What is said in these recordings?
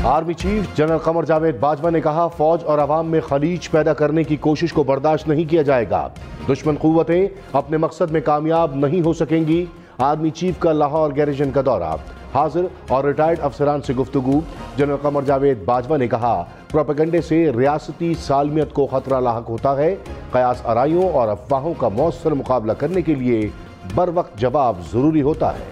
Army chief general Qamar Javed Bajwa نے کہا فوج اور عوام میں خلیج پیدا کرنے کی کوشش کو برداشت نہیں کیا جائے گا، دشمن قوتیں اپنے مقصد میں کامیاب نہیں ہو سکیں گی۔ آرمی چیف کا لاہور گیریژن کا دورہ، حاضر اور ریٹائرڈ افسران سے گفتگو۔ جنرل قمر جاوید باجوہ نے کہا پروپیگنڈے سے ریاستی سالمیت کو خطرہ لاحق ہوتا ہے، قیاس آرائیوں اور افواہوں کا مؤثر مقابلہ کرنے کے لیے بروقت جواب ضروری ہوتا ہے۔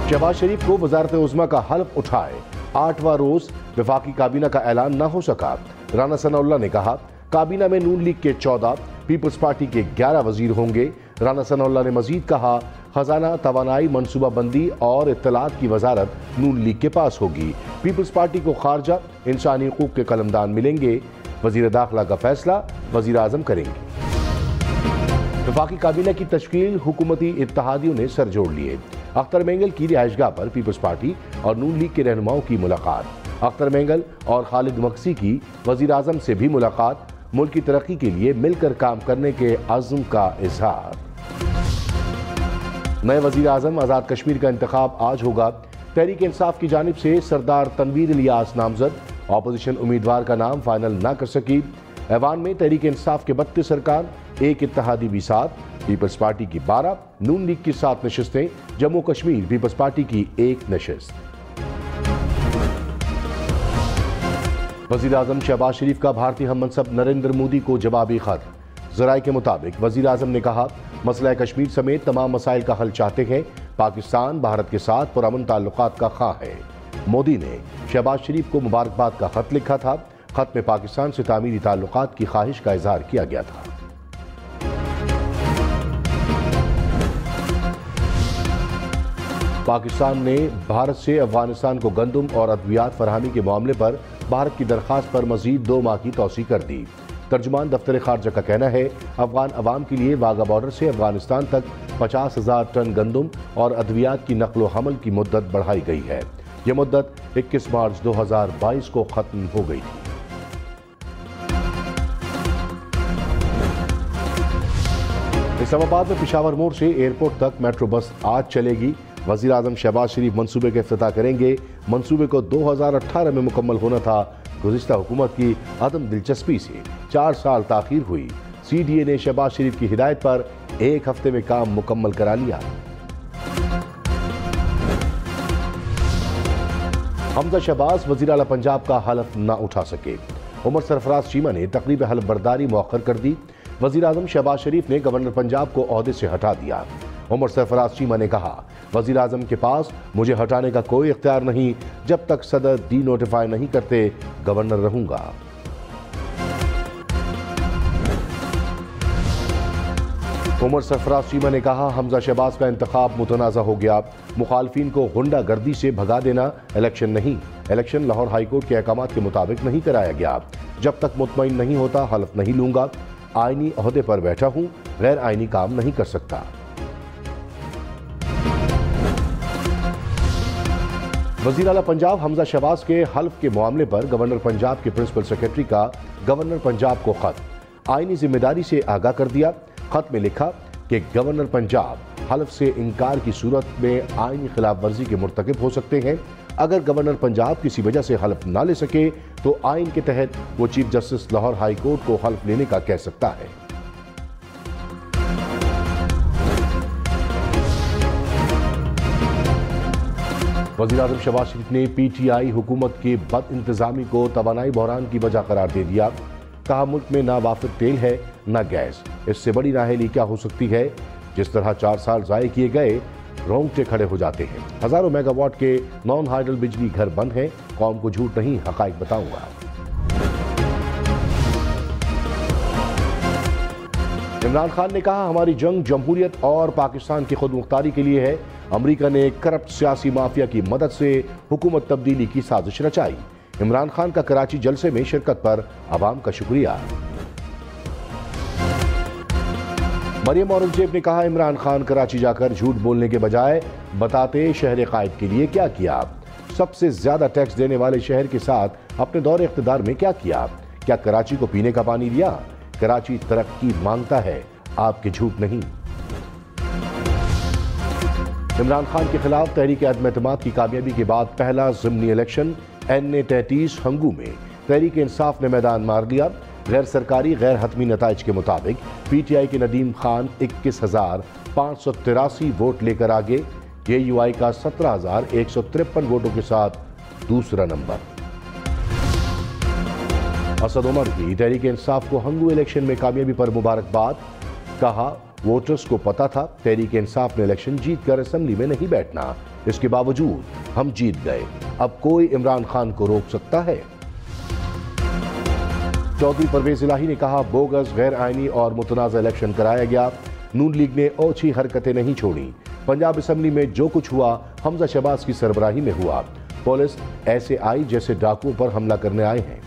شہباز شریف کو وزارت عظمیٰ کا حلف اٹھائے، 8واں روز وفاقی کابینہ کا اعلان نہ ہو سکا۔ رانا ثناء اللہ نے کہا کابینہ میں نون لیگ کے 14، پیپلز پارٹی کے 11 وزیر ہوں گے۔ رانا ثناء اللہ نے مزید کہا خزانہ، توانائی، منصوبہ بندی اور اطلاعات کی وزارت نون لیگ کے پاس ہوگی۔ پیپلز پارٹی کو خارجہ، انسانی حقوق کے قلمدان ملیں گے۔ وزیر داخلہ کا فیصلہ وزیر اعظم کریں گے۔ وفاقی کابینہ کی تشکیل، حکومتی اتحادیوں نے سر جوڑ لیے۔ اختر مینگل کی رہائش گاہ پر پیپلز پارٹی اور نون لیگ کے رہنماؤں کی ملاقات۔ اختر مینگل اور خالد مکسی کی وزیر اعظم سے بھی ملاقات، ملک کی ترقی کے لیے مل کر کام کرنے کے عزم کا اظہار۔ نئے وزیر اعظم آزاد کشمیر کا انتخاب آج ہوگا۔ تحریک انصاف کی جانب سے سردار تنویر الیاس نامزد، اپوزیشن امیدوار کا نام فائنل نہ کر سکی۔ ایوان میں تحریک انصاف کے 32 ارکان، ایک اتحادی بھی 7، پیپلز پارٹی کی 12، نون لیگ کی 7 نشستیں، جموں کشمیر پیپلز پارٹی کی 1 نشست۔ وزیر اعظم شہباز شریف کا بھارتی ہم منصب نریندر مودی کو جوابی خط۔ ذرائع کے مطابق وزیر اعظم نے کہا مسئلہ کشمیر سمیت تمام مسائل کا حل چاہتے ہیں، پاکستان بھارت کے ساتھ پرامن تعلقات کا خواہاں ہے۔ مودی نے شہباز شریف کو مبارکباد کا خط لکھا تھا۔ خط میں پاکستان سے تعمیری تعلقات کی خواہش کا اظہار کیا گیا تھا۔ پاکستان نے بھارت سے افغانستان کو گندم اور ادویات فراہمی کے معاملے پر بھارت کی درخواست پر مزید 2 ماہ کی توسیع کر دی۔ ترجمان دفتر خارجہ کا کہنا ہے افغان عوام کے لیے واگا بارڈر سے افغانستان تک 50,000 ٹن گندم اور ادویات کی نقل و حمل کی مدت بڑھائی گئی ہے۔ یہ مدت 21 مارچ 2022 کو ختم ہو گئی تھی۔ اسلام آباد میں پشاور موڑ سے ایئرپورٹ تک میٹرو بس آج چلے گی۔ وزیر اعظم شہباز شریف منصوبے کا افتتاح کریں گے۔ منصوبے کو 2018 میں مکمل ہونا تھا۔ گزشتہ حکومت کی عدم دلچسپی سے 4 سال تاخیر ہوئی۔ سی ڈی اے نے شہباز شریف کی ہدایت پر 1 ہفتے میں کام مکمل کرا لیا۔ حمزہ شہباز وزیر اعلیٰ پنجاب کا حلف نہ اٹھا سکے۔ عمر سرفراز چیمہ نے تقریب حلف برداری مؤخر کر دی۔ وزیر اعظم شہباز شریف نے گورنر پنجاب کو عہدے سے ہٹا دیا۔ عمر سرفراز چیمہ نے کہا وزیر اعظم کے پاس مجھے ہٹانے کا کوئی اختیار نہیں، جب تک صدر ڈی نوٹیفائی نہیں کرتے گورنر رہوں گا۔ عمر سرفراز چیمہ نے کہا حمزہ شہباز کا انتخاب متنازع ہو گیا، مخالفین کو غنڈہ گردی سے بھگا دینا الیکشن نہیں۔ الیکشن لاہور ہائی کورٹ کے احکامات کے مطابق نہیں کرایا گیا۔ جب تک مطمئن نہیں ہوتا حلف نہیں لوں گا۔ آئینی عہدے پر بیٹھا ہوں، غیر آئینی کام نہیں کر سکتا۔ وزیر اعلیٰ پنجاب حمزہ شہباز کے حلف کے معاملے پر گورنر پنجاب کے پرنسپل سیکرٹری کا گورنر پنجاب کو خط، آئینی ذمہ داری سے آگاہ کر دیا۔ خط میں لکھا کہ گورنر پنجاب حلف سے انکار کی صورت میں آئینی خلاف ورزی کے مرتکب ہو سکتے ہیں۔ اگر گورنر پنجاب کسی وجہ سے حلف نہ لے سکے تو آئین کے تحت وہ chief justice Lahore high court کو حلف لینے کا کہہ سکتا ہے۔ وزیر اعظم شہباز شریف نے پی ٹی آئی حکومت کی بد انتظامی کو توانائی بحران کی وجہ قرار دے دیا۔ کہا ملک میں نہ وافر تیل ہے نہ گیس، اس سے بڑی نااہلی کیا ہو سکتی ہے؟ جس طرح 4 سال ضائع کیے گئے رونگٹے کھڑے ہو جاتے ہیں۔ ہزاروں میگا واٹ کے نان ہائیڈل بجلی گھر بند ہیں، قوم کو جھوٹ نہیں حقائق بتاؤں گا۔ عمران خان نے کہا ہماری جنگ جمہوریت اور پاکستان کی خود مختاری کے لیے ہے۔ امریکہ نے کرپٹ سیاسی مافیا کی مدد سے حکومت تبدیلی کی سازش رچائی۔ عمران خان کا کراچی جلسے میں شرکت پر عوام کا شکریہ۔ مریم اورنگزیب نے کہا عمران خان کراچی جا کر جھوٹ بولنے کے بجائے بتاتے شہر قائد کے لیے کیا کیا، سب سے زیادہ ٹیکس دینے والے شہر کے ساتھ اپنے دور اقتدار میں کیا کیا، کیا کراچی کو پینے کا پانی دیا؟ کراچی ترقی مانگتا ہے، آپ کے جھوٹ نہیں۔ عمران خان کے خلاف تحریک عدم اعتماد کی کامیابی کے بعد پہلا ضمنی الیکشن NA33 ہنگو میں تحریک انصاف نے میدان مار لیا۔ غیر سرکاری غیر حتمی نتائج کے مطابق PTI کے ندیم خان 21,583 ووٹ لے کر آگے، AUI کا 17,153 ووٹوں کے ساتھ دوسرا نمبر۔ اسد عمر کی تحریک انصاف کو ہنگو الیکشن میں کامیابی پر مبارکباد، کہا ووٹرز کو پتا تھا تحریک انصاف نے الیکشن جیت کر اسمبلی میں نہیں بیٹھنا، اس کے باوجود ہم جیت گئے، اب کوئی عمران خان کو روک سکتا ہے؟ چودھری پرویز الہی نے کہا بوگس غیر آئینی اور متنازع الیکشن کرایا گیا، نون لیگ نے اوچھی حرکتیں نہیں چھوڑی، پنجاب اسمبلی میں جو کچھ ہوا حمزہ شہباز کی سربراہی میں ہوا، پولیس ایسے آئی جیسے ڈاکوؤں پر حملہ کرنے آئے ہیں۔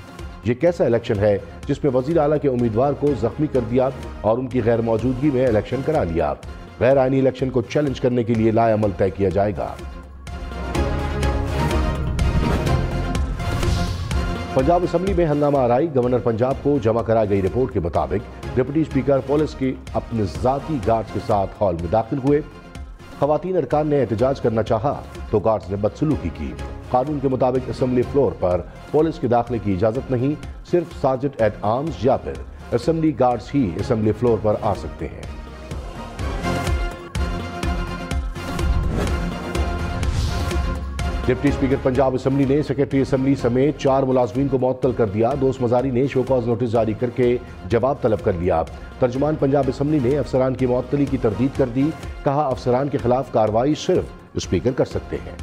یہ کیسا الیکشن ہے جس میں وزیر اعلیٰ کے امیدوار کو زخمی کر دیا اور ان کی غیر موجودگی میں الیکشن کرا لیا؟ غیر آئینی الیکشن کو چیلنج کرنے کے لیے لائے عمل طے کیا جائے گا۔ پنجاب اسمبلی میں ہنگامہ آرائی، گورنر پنجاب کو جمع کرائی گئی رپورٹ کے مطابق ڈپٹی اسپیکر پولیس کے اپنے ذاتی گارڈز کے ساتھ ہال میں داخل ہوئے، خواتین ارکان نے احتجاج کرنا چاہا تو گارڈز نے بدسلوکی کی۔ قانون کے مطابق اسمبلی فلور پر پولیس کے داخلے کی اجازت نہیں، صرف سارجنٹ ایٹ آرمز یا پھر اسمبلی گارڈز ہی اسمبلی فلور پر آ سکتے ہیں۔ ڈپٹی اسپیکر پنجاب اسمبلی نے سیکرٹری اسمبلی سمیت 4 ملازمین کو معطل کر دیا، دوست مزاری نے شو کاز نوٹس جاری کر کے جواب طلب کر لیا۔ ترجمان پنجاب اسمبلی نے افسران کی معطلی کی تردید کر دی، کہا افسران کے خلاف کارروائی صرف اسپیکر کر سکتے ہیں۔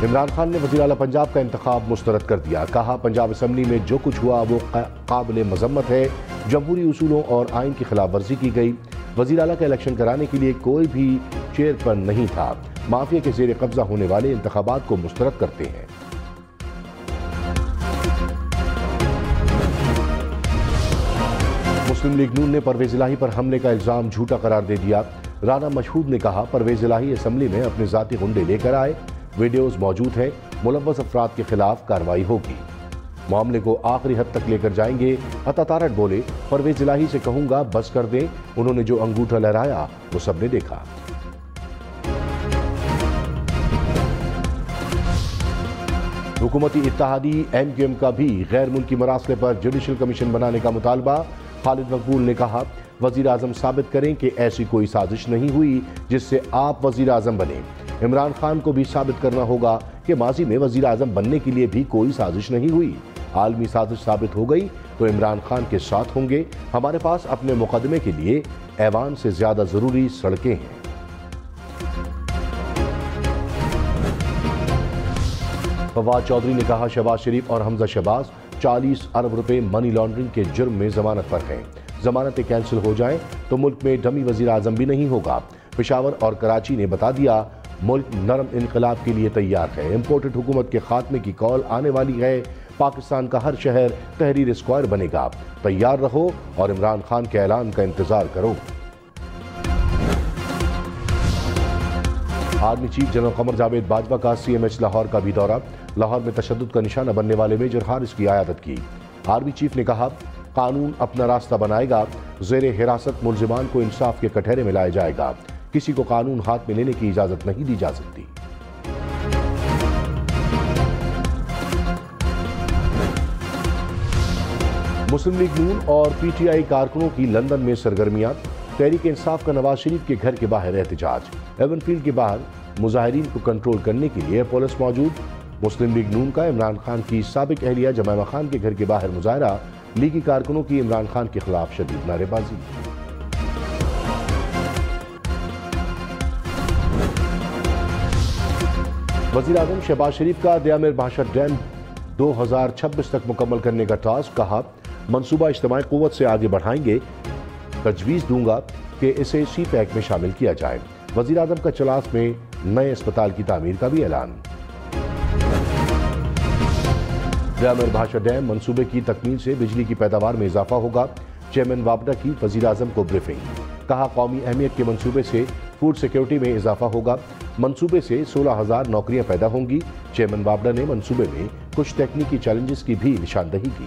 عمران خان نے وزیر اعلیٰ پنجاب کا انتخاب مسترد کر دیا، کہا پنجاب اسمبلی میں جو کچھ ہوا وہ قابل مذمت ہے، جمہوری اصولوں اور آئین کی خلاف ورزی کی گئی، وزیر اعلیٰ کا الیکشن کرانے کے لیے کوئی بھی چیئر پر نہیں تھا، مافیا کے زیر قبضہ ہونے والے انتخابات کو مسترد کرتے ہیں۔ مسلم لیگ نون نے پرویز الہی پر حملے کا الزام جھوٹا قرار دے دیا، رانا مشہود نے کہا پرویز الہی اسمبلی میں اپنے ذاتی غنڈے لے کر آئے، ویڈیوز موجود ہیں، ملوث افراد کے خلاف کارروائی ہوگی، معاملے کو آخری حد تک لے کر جائیں گے۔ عطا تارٹ بولے پرویز الہی سے کہوں گا بس کر دیں، انہوں نے جو انگوٹھا لہرایا وہ سب نے دیکھا۔ حکومتی اتحادی MQM کا بھی غیر ملکی مراسلے پر جوڈیشل کمیشن بنانے کا مطالبہ، خالد مقبول نے کہا وزیر اعظم ثابت کریں کہ ایسی کوئی سازش نہیں ہوئی جس سے آپ وزیر اعظم بنے۔ عمران خان کو بھی ثابت کرنا ہوگا کہ ماضی میں وزیر اعظم بننے کے لیے بھی کوئی سازش نہیں ہوئی، عالمی سازش ثابت ہو گئی تو عمران خان کے ساتھ ہوں گے، ہمارے پاس اپنے مقدمے کے لیے ایوان سے زیادہ ضروری سڑکیں ہیں۔ فواد چودھری نے کہا شہباز شریف اور حمزہ شہباز 40 ارب روپے منی لانڈرنگ کے جرم میں ضمانت پر ہیں، ضمانتیں کینسل ہو جائیں تو ملک میں ڈمی وزیر اعظم بھی نہیں ہوگا۔ پشاور اور کراچی نے بتا دیا ملک نرم انقلاب کے لیے تیار ہے، امپورٹڈ حکومت کے خاتمے کی کال آنے والی ہے، پاکستان کا ہر شہر تحریر اسکوائر بنے گا، تیار رہو اور عمران خان کے اعلان کا انتظار کرو۔ Army chief general Qamar Javed Bajwa کا CMH لاہور کا بھی دورہ، لاہور میں تشدد کا نشانہ بننے والے میجر حارث کی عیادت کی۔ آرمی چیف نے کہا قانون اپنا راستہ بنائے گا، زیر حراست ملزمان کو انصاف کے کٹہرے میں لایا جائے گا، کسی کو قانون ہاتھ میں لینے کی اجازت نہیں دی جا سکتی۔ مسلم لیگ نون اور PTI کارکنوں کی لندن میں سرگرمیاں، تحریک انصاف کا نواز شریف کے گھر کے باہر احتجاج، ایون فیلڈ کے باہر مظاہرین کو کنٹرول کرنے کے لیے پولیس موجود، مسلم لیگ نون کا عمران خان کی سابق اہلیہ جمائمہ خان کے گھر کے باہر مظاہرہ، لیگی کارکنوں کی عمران خان کے خلاف شدید نعرے بازی۔ وزیر اعظم شہباز شریف کا دیامر بھاشا ڈیم 2026 تک مکمل کرنے کا ٹاسک، کہا منصوبہ اجتماعی قوت سے آگے بڑھائیں گے، تجویز دوں گا کہ اسے سی پیک میں شامل کیا جائے، وزیر اعظم کا چلاس میں نئے اسپتال کی تعمیر کا بھی اعلان۔ دیامر بھاشا ڈیم منصوبے کی تکمیل سے بجلی کی پیداوار میں اضافہ ہوگا، چیئرمین وابڈا کی وزیر اعظم کو بریفنگ، کہا قومی اہمیت کے منصوبے سے فوڈ سیکیورٹی میں اضافہ ہوگا، منصوبے سے 16,000 نوکریاں پیدا ہوں گی، چیئرمین وابڈا نے منصوبے میں کچھ تکنیکی چیلنجز کی بھی نشاندہی کی۔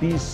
30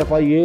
FIA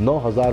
9,000